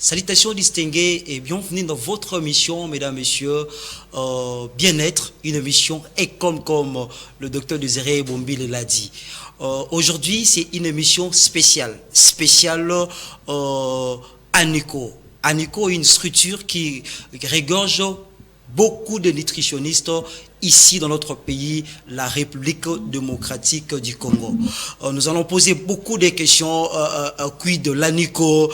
Salutations distinguées et bienvenue dans votre émission, mesdames, messieurs, Bien-être, une émission comme le docteur Désiré Bombile l'a dit. Aujourd'hui, c'est une émission spéciale ANICO. ANICO est une structure qui regorge beaucoup de nutritionnistes ici dans notre pays, la République démocratique du Congo. Nous allons poser beaucoup de questions, quid de l'ANICO,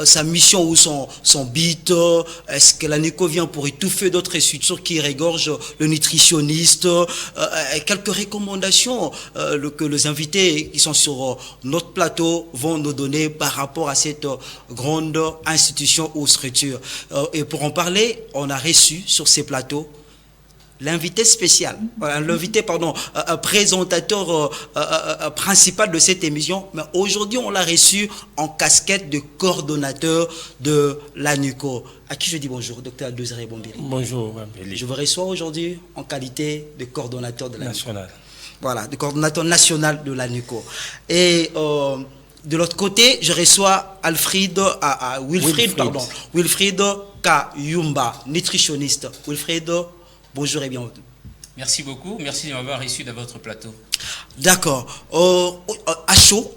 sa mission ou son but, est-ce que l'ANICO vient pour étouffer d'autres structures qui regorgent le nutritionniste, quelques recommandations que les invités qui sont sur notre plateau vont nous donner par rapport à cette grande institution ou structure. Et pour en parler, on a reçu sur ces plateaux l'invité spécial, présentateur principal de cette émission, mais aujourd'hui on l'a reçu en casquette de coordonnateur de l'ANICO. À qui je dis bonjour, docteur Désiré Bombile. Bonjour, je vous reçois aujourd'hui en qualité de coordonnateur de l'ANICO. National. Voilà, de coordonnateur national de l'ANICO. Et de l'autre côté, je reçois Wilfried Kayumba, nutritionniste. Wilfried, bonjour et bienvenue. Merci beaucoup, merci de m'avoir reçu dans votre plateau. D'accord. À chaud,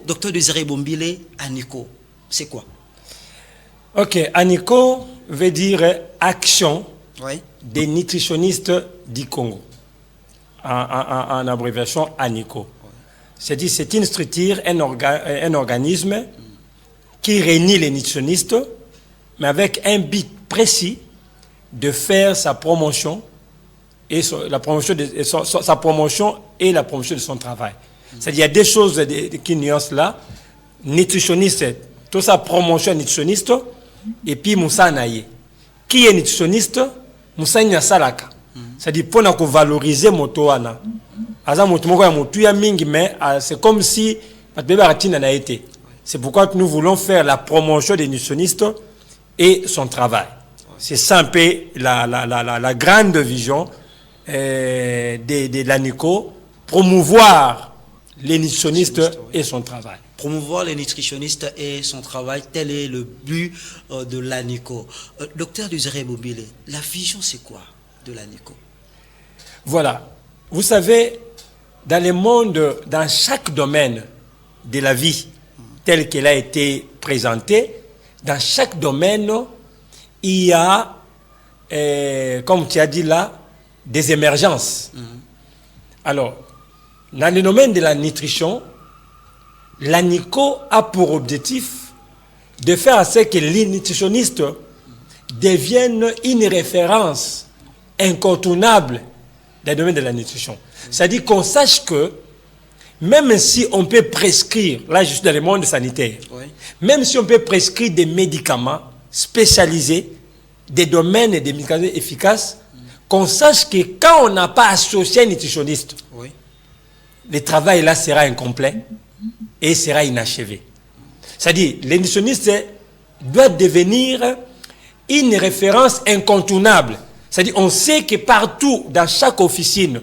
docteur Désiré Bombile, ANICO, c'est quoi? Ok, ANICO veut dire Action Oui. des nutritionnistes du Congo. En abréviation ANICO. C'est-à-dire c'est une structure, un organisme qui réunit les nutritionnistes, mais avec un but précis de faire sa promotion et la promotion de son travail. C'est-à-dire il y a des choses qui nuancent là. Nutritionniste, tout ça promotion nutritionniste, et puis Moussa Naye. Qui est nutritionniste? Moussa Nyasalaka. C'est-à-dire pour nous valoriser motoana. C'est comme si c'est pourquoi nous voulons faire la promotion des nutritionnistes et son travail. C'est ça un peu la grande vision de l'ANICO, promouvoir les nutritionnistes et son travail. Promouvoir les nutritionnistes et son travail, tel est le but de l'ANICO. Docteur Désiré Bombile, la vision c'est quoi de l'ANICO? Voilà. Vous savez, dans le monde, dans chaque domaine de la vie, tel qu'elle a été présentée, dans chaque domaine, il y a, comme tu as dit là, des émergences. Alors, dans le domaine de la nutrition, l'ANICO a pour objectif de faire en sorte que les nutritionnistes deviennent une référence incontournable dans le domaine de la nutrition. C'est-à-dire qu'on sache que même si on peut prescrire, là je suis dans le monde sanitaire, oui. Même si on peut prescrire des médicaments spécialisés, des domaines et des médicaments efficaces, qu'on sache que quand on n'a pas associé un nutritionniste, oui. Le travail là sera incomplet et sera inachevé. C'est-à-dire, le nutritionniste doit devenir une référence incontournable. C'est-à-dire, on sait que partout, dans chaque officine,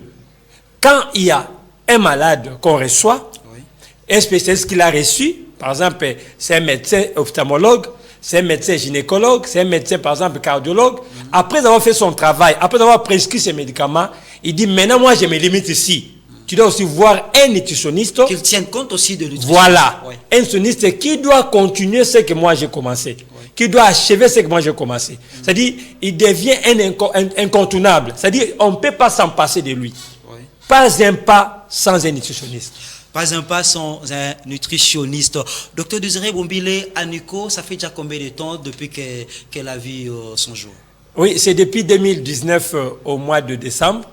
quand il y a un malade qu'on reçoit, oui. Un spécialiste qu'il a reçu, par exemple, c'est un médecin ophtalmologue, c'est un médecin gynécologue, c'est un médecin, par exemple, cardiologue. Après avoir fait son travail, après avoir prescrit ses médicaments, il dit, maintenant, moi, je me limite ici. Tu dois aussi voir un nutritionniste. Qu'il tienne compte aussi de nutrition. Voilà. Oui. Un nutritionniste qui doit continuer ce que moi j'ai commencé. Oui. Qui doit achever ce que moi j'ai commencé. C'est-à-dire, il devient un incontournable. C'est-à-dire, on ne peut pas s'en passer de lui. Oui. Pas un pas sans un nutritionniste. Pas un pas sans un nutritionniste. Docteur Désiré Bombile, ANICO, ça fait déjà combien de temps depuis qu'elle a vu son jour? Oui, c'est depuis 2019 au mois de décembre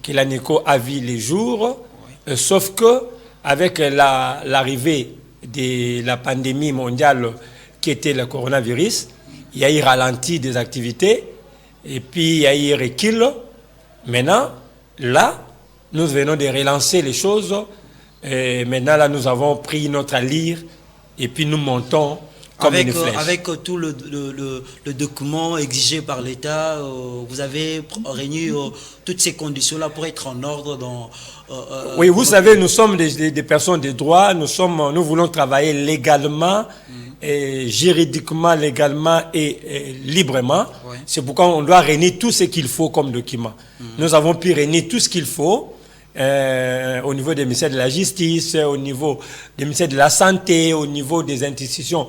que l'ANICO a vu les jours. Oui. Sauf que avec l'arrivée de la pandémie mondiale qui était le coronavirus, il y a eu ralenti des activités et puis il y a eu recul. Maintenant, là, nous venons de relancer les choses. Et maintenant, là, nous avons pris notre allure et puis nous montons comme une flèche. Avec tout le document exigé par l'État, vous avez réuni toutes ces conditions-là pour être en ordre dans... oui, vous savez, nous sommes des personnes de droit, nous voulons travailler légalement juridiquement, légalement et librement. Ouais. C'est pourquoi on doit réunir tout ce qu'il faut comme document. Nous avons pu réunir tout ce qu'il faut au niveau des ministères de la Justice, au niveau des ministères de la Santé, au niveau des institutions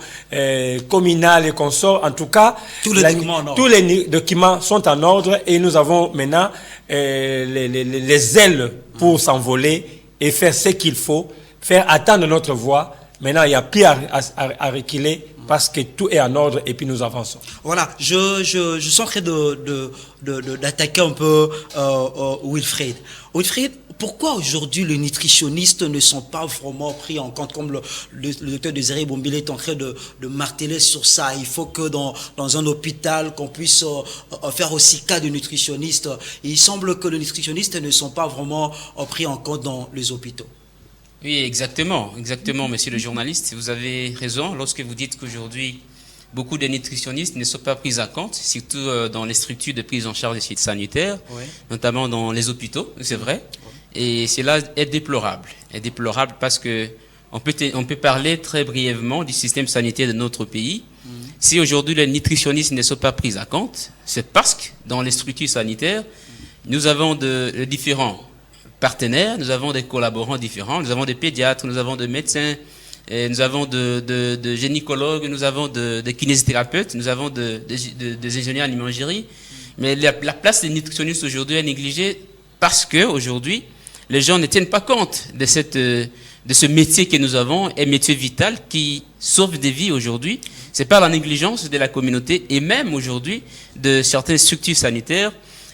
communales et consorts. En tout cas, tous les documents sont en ordre et nous avons maintenant les ailes pour s'envoler et faire ce qu'il faut, faire attendre notre voix. Maintenant, il n'y a plus à reculer parce que tout est en ordre et puis nous avançons. Voilà, je suis en train d'attaquer un peu Wilfried. Wilfried, pourquoi aujourd'hui les nutritionnistes ne sont pas vraiment pris en compte, comme le docteur Désiré Bombile est en train de marteler sur ça? Il faut que dans un hôpital qu'on puisse faire aussi cas de nutritionnistes. Il semble que les nutritionnistes ne sont pas vraiment pris en compte dans les hôpitaux. Oui, exactement, monsieur le journaliste. Vous avez raison lorsque vous dites qu'aujourd'hui, beaucoup de nutritionnistes ne sont pas pris en compte, surtout dans les structures de prise en charge des sites sanitaires, oui, notamment dans les hôpitaux, c'est vrai. Et cela est déplorable. Parce que on peut parler très brièvement du système sanitaire de notre pays. Si aujourd'hui les nutritionnistes ne sont pas pris en compte, c'est parce que dans les structures sanitaires, nous avons de différents partenaires, nous avons des collaborants différents, nous avons des pédiatres, nous avons des médecins, nous avons de gynécologues, nous avons des kinésithérapeutes, nous avons des ingénieurs en imagerie. Mais la place des nutritionnistes aujourd'hui est négligée parce que aujourd'hui, les gens ne tiennent pas compte de ce métier que nous avons, un métier vital qui sauve des vies aujourd'hui. C'est par la négligence de la communauté et même aujourd'hui de certaines structures sanitaires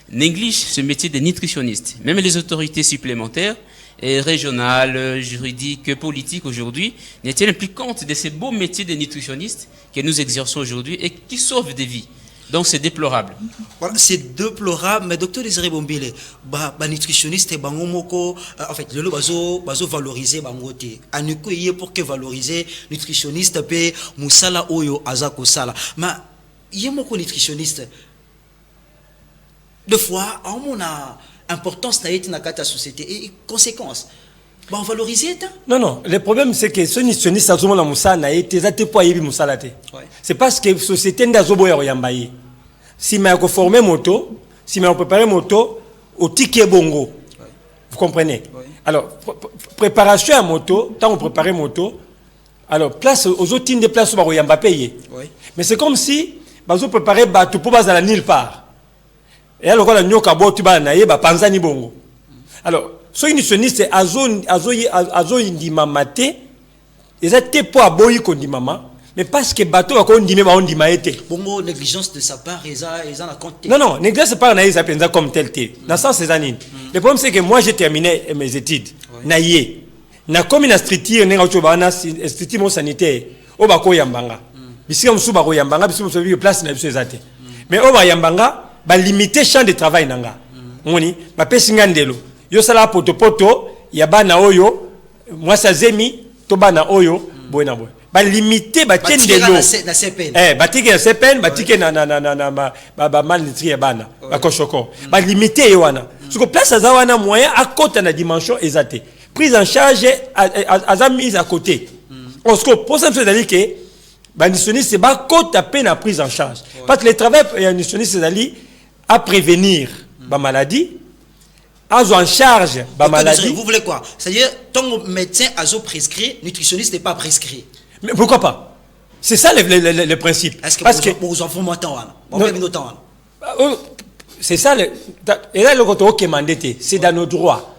négligent ce métier de nutritionniste. Même les autorités supplémentaires, régionales, juridiques, politiques aujourd'hui, ne tiennent plus compte de ces beaux métiers de nutritionnistes que nous exerçons aujourd'hui et qui sauvent des vies. Donc c'est déplorable. Voilà, c'est déplorable, mais docteur Désiré Bombile, nutritionniste et bangomoko, en fait, le bazo valoriser bangote. Aniko yé pour que valoriser nutritionniste pe musala oyo azako sala. Mais yé moko nutritionniste. Deux fois, on a importance dans la société et conséquences. On valoriser Non, le problème c'est que ce nutritionniste a la moussa na été zate po yebi moussa la te. C'est parce que société ndazobo ya yambaye. Si mais ko former moto, si mais on préparer moto au ticket bongo. Vous comprenez? Alors préparation à moto, tant on préparer moto, alors place aux autres de place ba yamba payer. Mais c'est comme si bazo préparer bateau pour baza la nulle part. Et alors quand la nyoka bo tu ba na yeba panzani bongo. Alors so nutritionniste azo indima mate ezate po aboyi ko ndimama mais parce que bateau va ko ndime ba ondima été bongo négligence de sa part eza na compte. Non négligence par na isa penza comme tel dans sens ces années. Le problème c'est que moi j'ai terminé mes études na yé na comme na structure nenga cho ba na structure sanitaire o ba ko yambanga bisika musu ba ko yambanga bisu musu place na bisu ezate mais o ba yambanga ba limiter champ de travail nanga ngoni ba pesinga ndelo yo sala poto ya bana oyo mwasa zemi to bana oyo boyna boy ba limiter ba tiendelo na CPN batike na CPN batike na ba malnutri ya bana ba koshoko ba limiter yo wana suko place za wana moyen à côté na dimension exacte prise en charge à mise à côté on se pose ça c'est-à-dire que ba nutritionniste c'est ba côté peine na prise en charge parce que le travail ya nutritionniste c'est à prévenir ba maladie en charge ba maladie. Vous voulez quoi? C'est-à-dire ton médecin a prescrit, nutritionniste n'est pas prescrit. Mais pourquoi pas? C'est ça le principe. Est-ce que parce que pour vous enfants c'est ça et là le côté qui mandaté, c'est dans nos droits.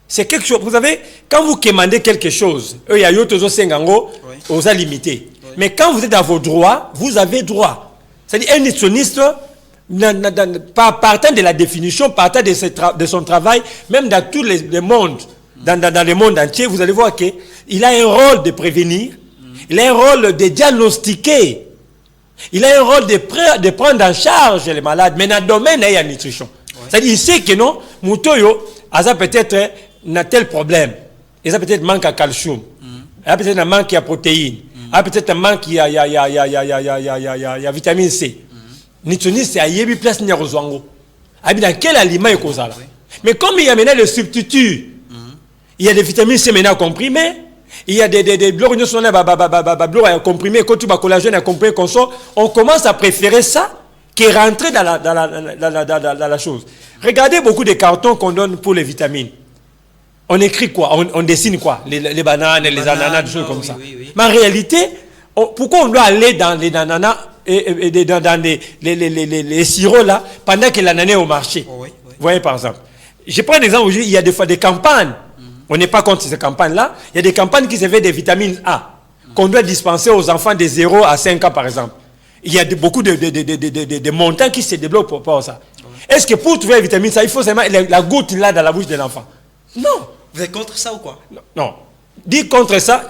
C'est quelque chose, vous savez, quand vous commandez quelque chose, il y a yotozo sengango aux limité. Mais quand vous êtes dans vos droits, vous avez droit. C'est-à-dire un nutritionniste partant de la définition, partant de son travail, même dans tous les mondes, dans le monde entier, vous allez voir qu'il a un rôle de prévenir, il a un rôle de diagnostiquer, il a un rôle de prendre en charge les malades, mais dans le domaine de la nutrition. C'est-à-dire, il sait que non, Moutoyo a peut-être un tel problème, il a peut-être manque à calcium, il a peut-être un manque à protéines, il a peut-être un manque à vitamine C. Nutritionniste c'est à yebi place ni rozwango. Abi dans quel aliment est causal. Mais comme il y a maintenant le substitut, il y a des vitamines C maintenant comprimées, il y a des blocs comprimés, quand tu vas collagène à comprimé comme ça, on commence à préférer ça qui est rentré dans la chose. Regardez beaucoup de cartons qu'on donne pour les vitamines. On écrit quoi? On dessine quoi? Les bananes, les ananas, des choses comme ça. Oui. Mais en réalité, pourquoi on doit aller dans les ananas et dans les sirops là pendant que l'ananas est au marché? Vous voyez par exemple. Je prends l'exemple aujourd'hui, il y a des fois des campagnes. On n'est pas contre ces campagnes-là. Il y a des campagnes qui se font des vitamines A qu'on doit dispenser aux enfants de 0 à 5 ans par exemple. Il y a beaucoup de montants qui se débloquent pour ça. Est-ce que pour trouver la vitamine ça, il faut seulement la goutte là dans la bouche de l'enfant? Non. Vous êtes contre ça ou quoi? Non. Dire contre ça,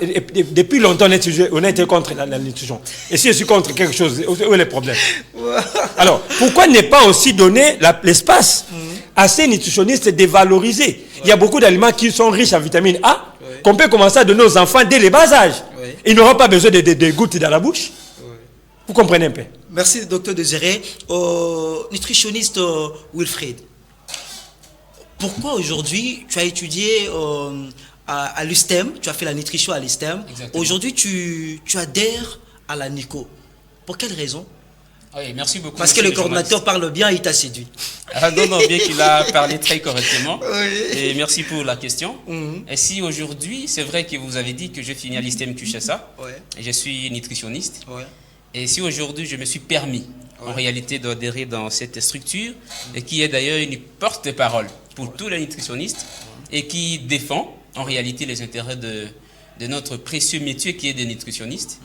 depuis longtemps on a été contre la nutrition. Et si je suis contre quelque chose, où est le problème? Alors, pourquoi ne pas aussi donner l'espace à ces nutritionnistes de valoriser? Il y a beaucoup d'aliments qui sont riches en vitamine A, qu'on peut commencer à donner aux enfants dès les bas âges. Ils n'auront pas besoin de gouttes dans la bouche. Vous comprenez un peu? Merci, docteur Désiré. Nutritionniste Wilfried, pourquoi aujourd'hui tu as étudié à l'USTEM, tu as fait la nutrition à l'USTEM, aujourd'hui tu adhères à la NICO? Pour quelle raison? Oui, merci beaucoup. Parce que le coordinateur parle bien, il t'a séduit. Ah non, bien qu'il a parlé très correctement. Et merci pour la question. Et si aujourd'hui, c'est vrai que vous avez dit que je finis à l'ISTEM Kinshasa, et je suis nutritionniste, et si aujourd'hui je me suis permis, en réalité, d'adhérer dans cette structure, et qui est d'ailleurs une porte-parole pour tous les nutritionnistes, et qui défend en réalité les intérêts de notre précieux métier qui est des nutritionnistes,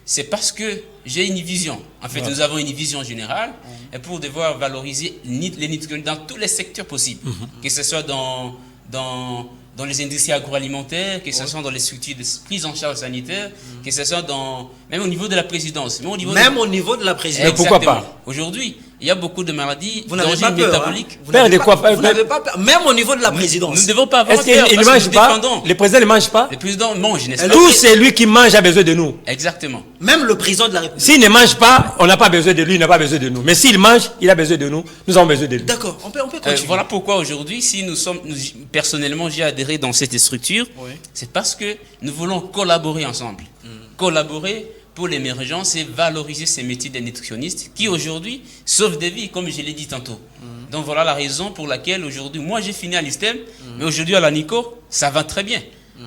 c'est parce que j'ai une vision. En fait, nous avons une vision générale et pour devoir valoriser les nutritionnistes dans tous les secteurs possibles, que ce soit dans les industries agroalimentaires, que ce soit dans les structures de prise en charge sanitaire, que ce soit même au niveau de la présidence. Au niveau de la présidence. Et pourquoi pas? Aujourd'hui, il y a beaucoup de maladies d'origine métabolique. Vous n'avez pas peur. Même au niveau de la présidence. Nous ne devons pas avoir peur. Est-ce qu'il ne mange pas? Le président ne mange pas? Le président mange, n'est-ce pas? Tout celui qui mange a besoin de nous. Exactement. Même le président de la République. S'il ne mange pas, on n'a pas besoin de lui, il n'a pas besoin de nous. Mais s'il mange, il a besoin de nous, nous avons besoin de lui. D'accord, on peut continuer. Voilà pourquoi aujourd'hui, si personnellement, j'ai adhéré dans cette structure, c'est parce que nous voulons collaborer ensemble. Collaborer pour l'émergence et valoriser ces métiers des nutritionnistes qui aujourd'hui sauvent des vies, comme je l'ai dit tantôt. Donc voilà la raison pour laquelle aujourd'hui, moi j'ai fini à l'ISTEM, mais aujourd'hui à la NICO, ça va très bien.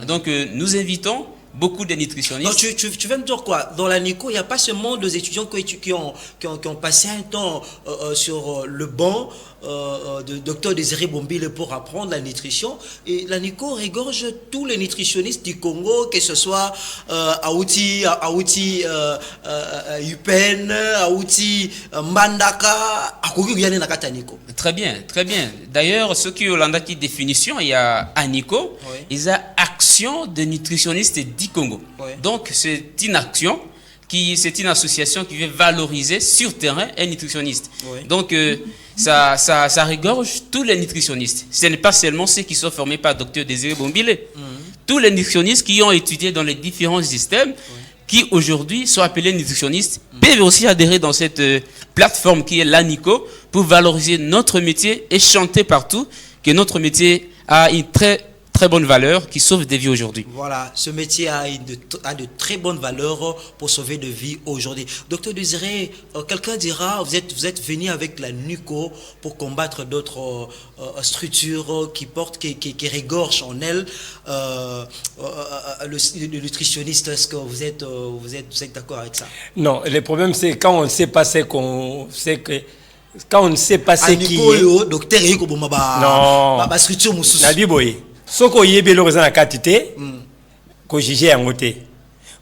Donc nous invitons beaucoup de nutritionnistes. Donc, tu veux me dire quoi? Dans la NICO, il n'y a pas seulement des étudiants qui ont passé un temps sur le banc de docteur Désiré Bombile pour apprendre la nutrition. Et la NICO regorge tous les nutritionnistes du Congo, que ce soit Aouti, Upen, Aouti, Mandaka, NICO. Très bien, très bien. D'ailleurs, ceux qui ont la définition, il y a à NICO, ils ont action de nutritionnistes du Congo. Donc, c'est une action c'est une association qui veut valoriser sur terrain un nutritionniste. Donc, ça regorge tous les nutritionnistes. Ce n'est pas seulement ceux qui sont formés par Dr Désiré Bombile. Tous les nutritionnistes qui ont étudié dans les différents systèmes, qui aujourd'hui sont appelés nutritionnistes, peuvent aussi adhérer dans cette plateforme qui est l'ANICO pour valoriser notre métier et chanter partout que notre métier a une très bonne valeur qui sauve des vies aujourd'hui. Voilà, ce métier a de très bonnes valeurs pour sauver des vies aujourd'hui. Docteur Désiré, quelqu'un dira, vous êtes venu avec la NICO pour combattre d'autres structures qui régorgent en elles le nutritionniste. Est-ce que vous êtes d'accord avec ça? Non, le problème c'est quand on ne sait pas quand on ne sait pas ce qui est. Docteur non, structure soko yebe lo na katité ko jige yango te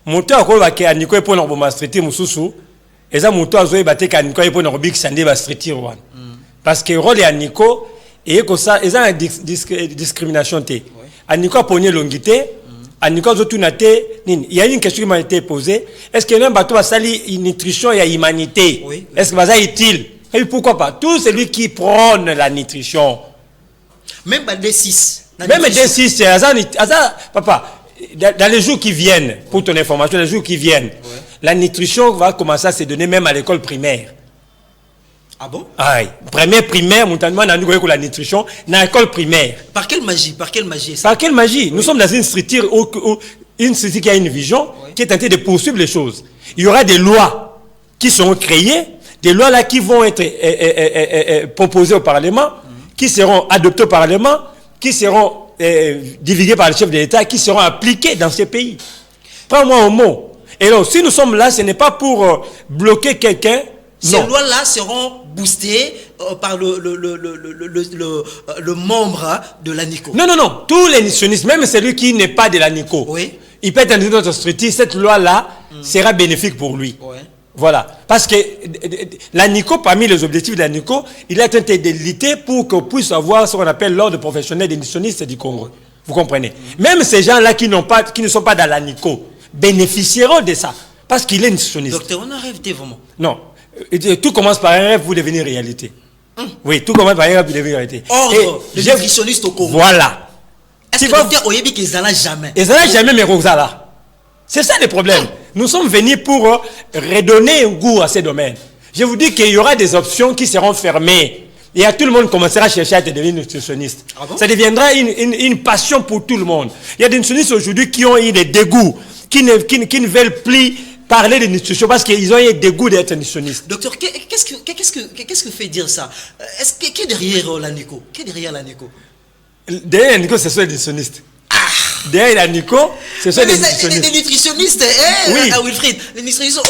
moto akoba ke aniko epo na boma street mususu eza moto azoye bateka aniko epo na kobikisa nde ba street wana parce que rôle ya aniko et ko ça eza na discrimination te aniko aponye longité aniko azotuna te nini. Il y a une question qui m'a été posée, est-ce que même bato basali une nutrition ya humanité, est-ce que baza utile? Et pourquoi pas tout celui qui prône la nutrition, même D6. Même D6, papa, dans les jours qui viennent, pour ton information, les jours qui viennent, la nutrition va commencer à se donner même à l'école primaire. Ah bon? Aïe, primaire, montanement, la nutrition, dans l'école primaire. Par quelle magie? Par quelle magie? Nous sommes dans une structure où une société qui a une vision, qui est tentée de poursuivre les choses. Il y aura des lois qui seront créées, des lois là qui vont être proposées au Parlement, qui seront adoptées au Parlement, qui seront divulguées par le chef de l'État, qui seront appliquées dans ces pays. Prends-moi au mot. Et donc, si nous sommes là, ce n'est pas pour bloquer quelqu'un. Ces lois-là seront boostées par le membre de l'ANICO. Non. Tous les nutritionnistes, même celui qui n'est pas de l'ANICO, il peut être dans notre structure. Cette loi-là sera bénéfique pour lui. Voilà. Parce que l'ANICO, parmi les objectifs de l'ANICO, il est en train de lutter pour qu'on puisse avoir ce qu'on appelle l'ordre professionnel des nutritionnistes du Congo. Vous comprenez? Même ces gens-là qui ne sont pas dans l'ANICO bénéficieront de ça. Parce qu'il est nutritionniste. Docteur, on a rêvé vraiment. Non. Tout commence par un rêve pour devenir réalité. Oui, tout commence par un rêve pour devenir réalité. Ordre de nutritionniste au Congo. Voilà. Est-ce que docteur Oyebi qu'ils n'en a jamais? Ils n'en a jamais, mais Rosala. C'est ça le problème. Nous sommes venus pour redonner un goût à ces domaines. Je vous dis qu'il y aura des options qui seront fermées. Et tout le monde commencera à chercher à devenir nutritionniste. Ah bon? Ça deviendra une passion pour tout le monde. Il y a des nutritionnistes aujourd'hui qui ont eu des dégoûts, qui ne veulent plus parler de nutrition parce qu'ils ont eu des goûts d'être nutritionnistes. Docteur, qu'est-ce que fait dire ça? Qui est derrière l'ANICO? Qui est derrière l'ANICO? Derrière l'ANICO, ce sont les nutritionnistes. Derrière l'ANICO, ce sont des nutritionnistes. Les nutritionnistes, Wilfried, les nutritionnistes,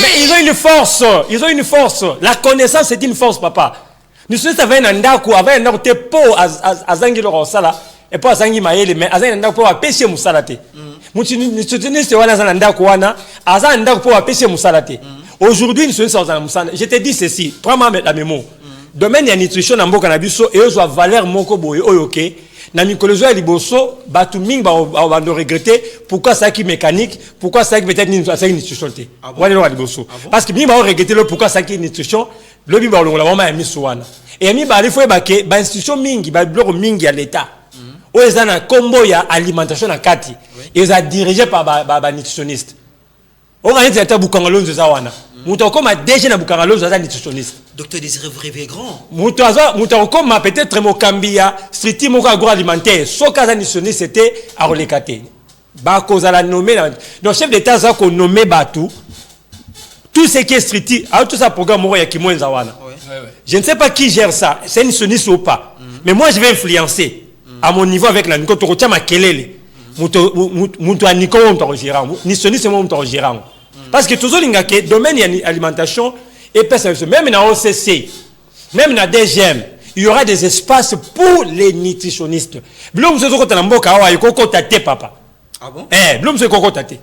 mais ils ont une force. Ils ont une force. La connaissance, c'est une force, papa. Nutritionniste avait un ndaku, avait un ndaku, po azangi lo sala. Et pas azangi maele, mais azangi ndaku po apeshe musalate. Nutritionniste wana zana ndaku wana, azangi ndaku po apeshe musalate. Aujourd'hui, nutritionniste wana musana. Je te dis ceci, prends-moi la mémoire. Domaine ya nutrition na mboka na biso et ozo valeur moko boye oyoke na mikolozo ya liboso batu mingi ba regretter pourquoi ça qui mécanique, pourquoi ça qui peut-être ça nutrition te. Wale lo liboso. Parce que mingi ba regretter le pourquoi ça qui nutrition, le bi ba longola mama ya miswana. Et mi ba lifo ba ke ba institution mingi ba bloko mingi ya l'état. Oza na combo ya alimentation na kati. Et oza dirigé par ba nutritionniste. Organiser ta bukangalo za wana. Muto koma déjà na bukangalo za nutritionniste. Docteur Désiré, vous rêvez grand. Muto koma peut-être mokambia stricti moko agroalimentaire. Soka za nutritionniste c'était à relekate. Ba koza la nommer donc chef d'état za ko nommer batu. Tout ce qui est stricti, tout ça programme moko ya kimwenza wana. Je ne sais pas qui gère ça, c'est une nutritionniste ou pas. Mais moi je vais influencer à mon niveau avec la Nico Torotia Makelele. Muto Nico on t'orgérant. Nutritionniste moi on t'orgérant. Parce que toujours l'ingake domaine alimentation et personne même dans OCC, même dans DGM, il y aura des espaces pour les nutritionnistes. Blum se kota na mboka awa ikoko tate papa. Ah bon? Blum se koko tate.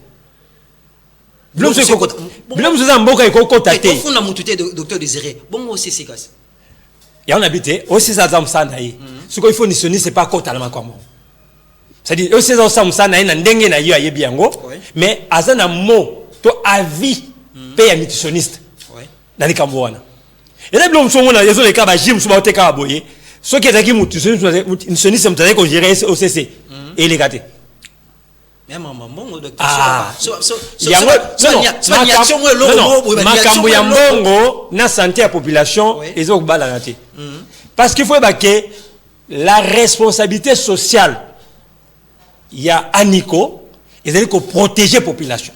Blum se koko. Blum se mboka ikoko tate. Il faut na mutute docteur Désiré. Bon OCC gas. Et on habite aussi ça zamsana yi. Ce qu'il faut nutritionniste c'est pas kota na makwamo. C'est-à-dire aussi ça zamsana yi na ndenge na yo ayebi yango, mais azana mo to avis paye nutritionniste. Dans les Cambouana. Et là, nous sommes dans les cas de gym, nous sommes boyer. Ce qui est qui nutritionniste, nous avons géré OCC et les gâtés. Mais maman, bon, docteur. Ah, na santé à la population, ils ont balayé. Parce qu'il faut évacuer la responsabilité sociale. Il y a Anico, ils ont protéger la population.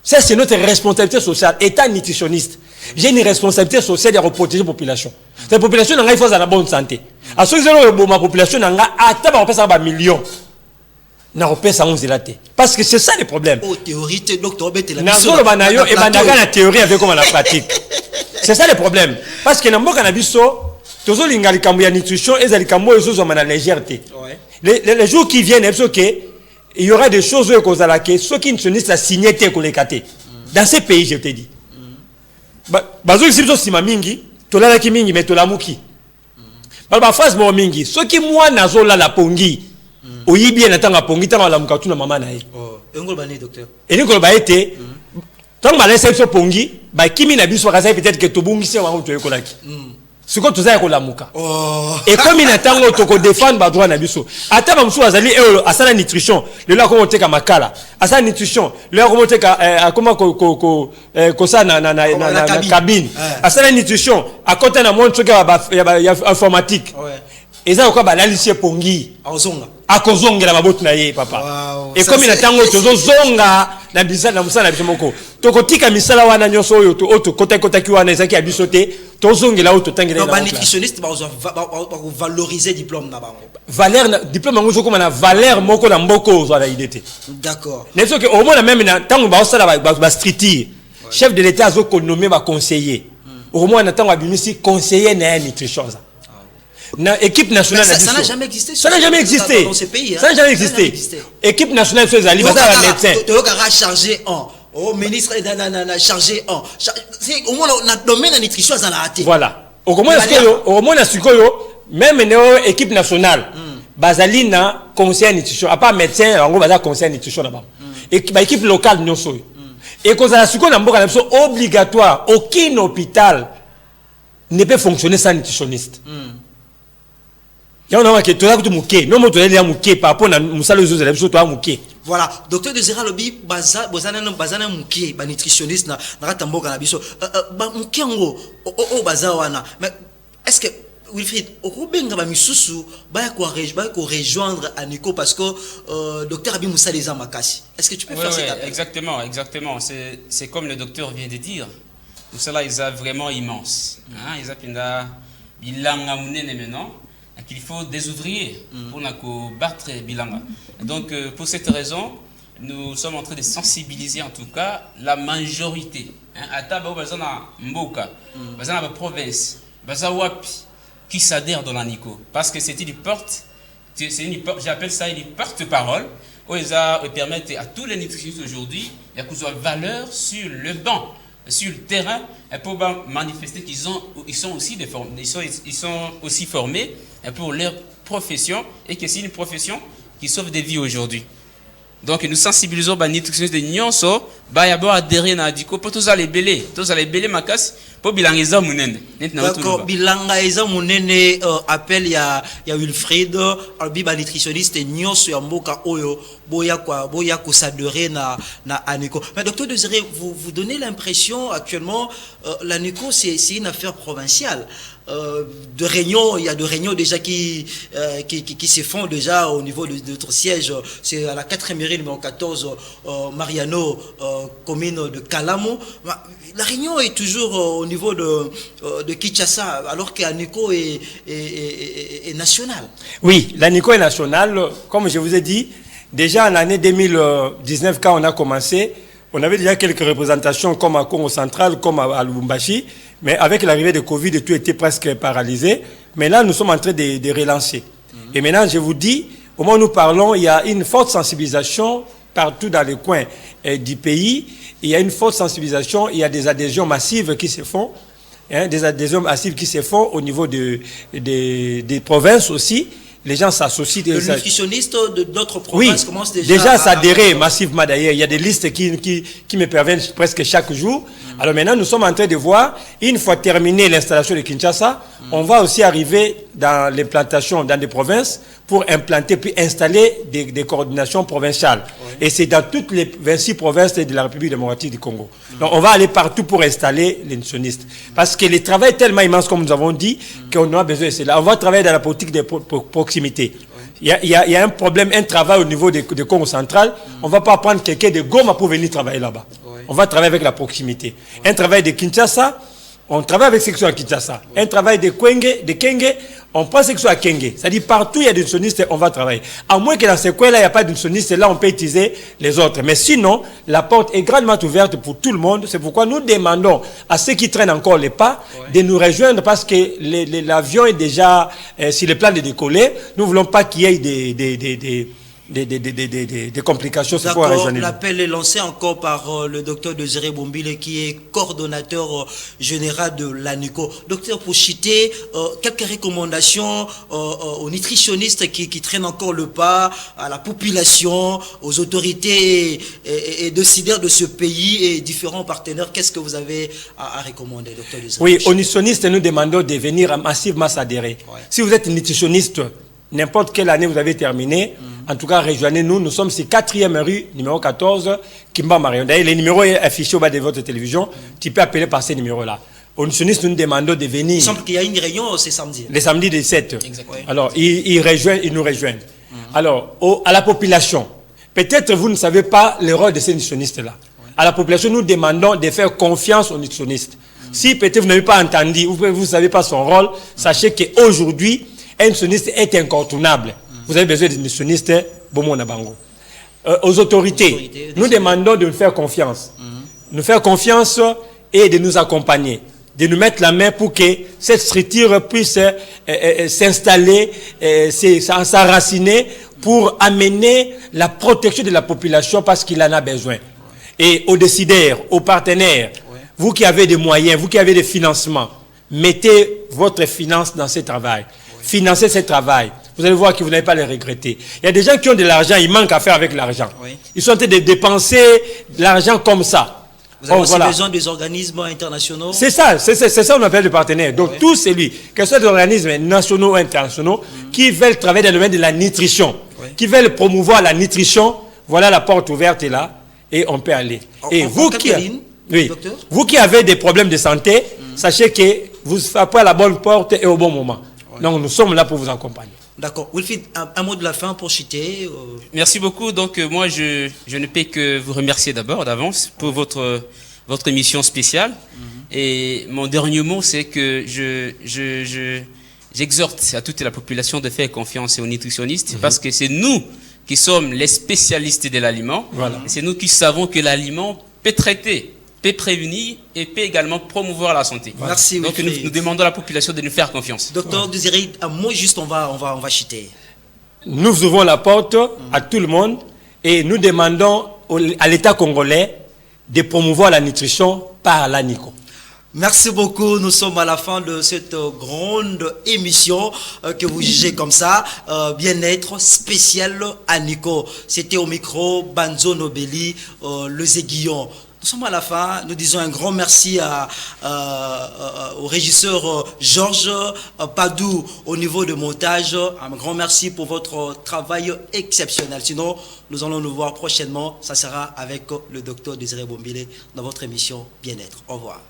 Ça, c'est notre responsabilité sociale. État nutritionniste, j'ai une responsabilité sociale de protéger la population. Cette population, il faut la bonne santé. À ceux qui ont la population, il faut avoir millions. Parce que c'est ça le problème. Oh, théorie, docteur, la théorie avec comment la pratique. C'est ça le problème. Parce que dans le cannabis, toujours la nutrition et la légèreté. Les jours qui viennent, il y aura des choses que ceux qui ne sont signé dans ces pays, je te dis. Ceux qui moi nazola la pongi, oyi bien natanga pongi tanga la mukatu na mama na ye. Oh, engol bani docteur. Et ngol ba été tant ba laisser so pongi, ba kimi na biso kaza peut-être que tobungi se wango to ekolaki. Ce que tu as ko la muka. Et comme il attend to défendre ba droit na biso. Ata ba musu azali à sa nutrition, le la ko teka makala. À sa nutrition, le la ko teka comment ko ça na cabine. À sa nutrition, à côté na montre que ya informatique. eza quoi balalisie pongi Ozonga. akozongela mabotu na ye papa. Wow, Et comme il attend tozozonga na bisala na musala biso moko tokotika misala wana nyonso oyo to kota ki wana ezaki abiso te tozongela oyo totangela ba nutritionniste ba valoriser diplôme na bango. Valeur diplôme ngo zoko na valeur moko na mboko ozala idée. D'accord. N'est-ce que au moins même na tango ba osala ba stricti chef de l'état azoko nommer ba conseiller. Au moins na tango abimisi conseiller na nutrition ça. Na équipe nationale ça n'a jamais existé. Ça n'a jamais existé dans ce pays. Ça n'a jamais existé. Équipe nationale sur les alliés, ça médecin. Tu as chargé en au ministre chargé en c'est au moins on a domaine la nutrition ça l'a raté. Voilà. Au moins na sikoyo même néo équipe nationale. Bazalina conseil nutrition à part médecin en gros baza conseil nutrition là-bas. Et ba équipe locale nyonso. Et quand ça sikoyo na mboka na biso obligatoire aucun hôpital ne peut fonctionner sans nutritionniste. Voilà, docteur Désiré Lobi, bazana muké, ba nutritionniste na ratamboka na biso. Muké ngo o bazawana. Mais est-ce que Wilfried, obenga ba misusu ba ko rejoindre à Nico parce que docteur Abi Moussa les Makasi. Est-ce que tu peux faire cet appel? Exactement. C'est comme le docteur vient de dire. Tout cela ils sont vraiment immense. Hein, ils appellent bilanga munene maintenant. Qu'il faut des ouvriers pour battre Bilanga. Donc, pour cette raison, nous sommes en train de sensibiliser en tout cas la majorité. À Taba, Mboka, la province, Bazawapi, qui s'adhèrent dans la Nico. Parce que c'est une porte, j'appelle ça une porte-parole, où ils permettent à tous les nutritionnistes aujourd'hui d'avoir valeur sur le banc, sur le terrain, pour manifester qu'ils sont aussi ils sont aussi formés pour leur profession et que c'est une profession qui sauve des vies aujourd'hui. Donc nous sensibilisons les nutritionnistes de Nyonso, d'abord adhérer à Diko pour tous les belés makas pour bilangeza munene. D'accord, bilangeza munene appel ya Wilfried, albi ba nutritionniste Nyonso ya mboka oyo boya ko s'adhérer na Aniko. Mais docteur Désiré, vous donnez l'impression actuellement la Nico c'est une affaire provinciale. De réunions, il y a de réunions déjà qui se font déjà au niveau de notre siège. C'est à la 4e mairie numéro 14, Mariano, commune de Kalamo. La réunion est toujours au niveau de Kinshasa, alors que l'ANICO est nationale. Oui, l'ANICO est nationale. Comme je vous ai dit, déjà en l'année 2019, quand on a commencé, on avait déjà quelques représentations comme à Congo central, comme à Lubumbashi. Mais avec l'arrivée de Covid, tout était presque paralysé. Mais là, nous sommes en train de relancer. Et maintenant, je vous dis, au moment où nous parlons, il y a une forte sensibilisation partout dans les coins du pays. Il y a une forte sensibilisation, il y a des adhésions massives qui se font. Des adhésions massives qui se font au niveau des provinces aussi. Les gens s'associent. Les nutritionnistes de d'autres provinces commencent déjà à s'adhérer massivement d'ailleurs. Il y a des listes qui me parviennent presque chaque jour. Alors maintenant, nous sommes en train de voir, une fois terminé l'installation de Kinshasa, on va aussi arriver dans l'implantation dans des provinces pour implanter puis installer des coordinations provinciales. Et c'est dans toutes les 26 provinces de la République démocratique du Congo. Donc on va aller partout pour installer les nutritionnistes. Parce que le travail est tellement immense, comme nous avons dit, qu'on a besoin de cela. On va travailler dans la politique de proximité. Il y a un problème, un travail au niveau de Congo central. On ne va pas prendre quelqu'un de Goma pour venir travailler là-bas. On va travailler avec la proximité. Un travail de Kinshasa, on travaille avec section à Kinshasa. Un travail de Kenge, on prend section à Kenge. C'est-à-dire partout il y a des nutritionnistes, on va travailler. À moins que dans ces coins-là, il n'y a pas de nutritionnistes, là on peut utiliser les autres. Mais sinon, la porte est grandement ouverte pour tout le monde. C'est pourquoi nous demandons à ceux qui traînent encore les pas de nous rejoindre parce que l'avion est déjà sur le plan de décoller. Nous ne voulons pas qu'il y ait des complications. D'accord, l'appel est lancé encore par le docteur Désiré Bombile qui est coordonnateur général de l'ANICO. Docteur, pour citer quelques recommandations aux nutritionnistes qui traînent encore le pas, à la population, aux autorités et décideurs de ce pays et différents partenaires, qu'est-ce que vous avez à recommander, docteur Désiré? Oui, aux nutritionnistes, nous demandons de venir massivement s'adhérer. Si vous êtes nutritionniste, n'importe quelle année vous avez terminé, en tout cas, rejoignez-nous. Nous sommes sur 4e rue, numéro 14, Kimba Marion. D'ailleurs, le numéro est affiché au bas de votre télévision. Tu peux appeler par ces numéros-là. aux nutritionnistes, nous demandons de venir. Il semble qu'il y a une réunion ce samedi. Les samedis des 7. Exactement. Alors, ils nous rejoignent. Alors, à la population, peut-être vous ne savez pas le rôle de ces nutritionnistes-là. À la population, nous demandons de faire confiance aux nutritionnistes. Si peut-être vous n'avez pas entendu, vous ne savez pas son rôle, sachez qu'aujourd'hui, un nutritionniste est incontournable. Vous avez besoin de nutritionnistes, Bomo Nabango. Aux autorités, nous demandons de nous faire confiance. Nous faire confiance et de nous accompagner. De nous mettre la main pour que cette structure puisse s'installer, s'enraciner pour amener la protection de la population parce qu'il en a besoin. Et aux décideurs, aux partenaires, vous qui avez des moyens, vous qui avez des financements, mettez votre finance dans ce travail. Financez ce travail. Vous allez voir que vous n'allez pas le regretter. Il y a des gens qui ont de l'argent, ils manquent à faire avec l'argent. Ils sont en train de dépenser l'argent comme ça. Vous avez aussi besoin des organismes internationaux. C'est ça qu'on appelle le partenaire. Donc tout c'est lui, que ce soit des organismes nationaux ou internationaux, qui veulent travailler dans le domaine de la nutrition, qui veulent promouvoir la nutrition, voilà la porte ouverte est là, et on peut aller. Et vous qui avez des problèmes de santé, sachez que vous frappez à la bonne porte et au bon moment. Donc nous sommes là pour vous accompagner. D'accord. Wilfried, un mot de la fin pour chuter. Merci beaucoup. Donc moi, je ne peux que vous remercier d'avance pour votre émission spéciale. Et mon dernier mot, c'est que j'exhorte à toute la population de faire confiance aux nutritionnistes parce que c'est nous qui sommes les spécialistes de l'aliment. Voilà. C'est nous qui savons que l'aliment peut traiter, peut prévenir et peut également promouvoir la santé. Voilà. Merci. Donc nous demandons à la population de nous faire confiance. Docteur Désiré, un mot juste, on va chuter. Nous ouvrons la porte à tout le monde et nous demandons à l'État congolais de promouvoir la nutrition par l'ANICO. Merci beaucoup. Nous sommes à la fin de cette grande émission que vous jugez comme ça. Bien-être spécial ANICO. C'était au micro Banzo Nobeli, le Aiguillon. Nous sommes à la fin. Nous disons un grand merci au régisseur Georges Padou au niveau de montage. Un grand merci pour votre travail exceptionnel. Sinon, nous allons nous voir prochainement. Ça sera avec le docteur Désiré Bombile dans votre émission Bien-être. Au revoir.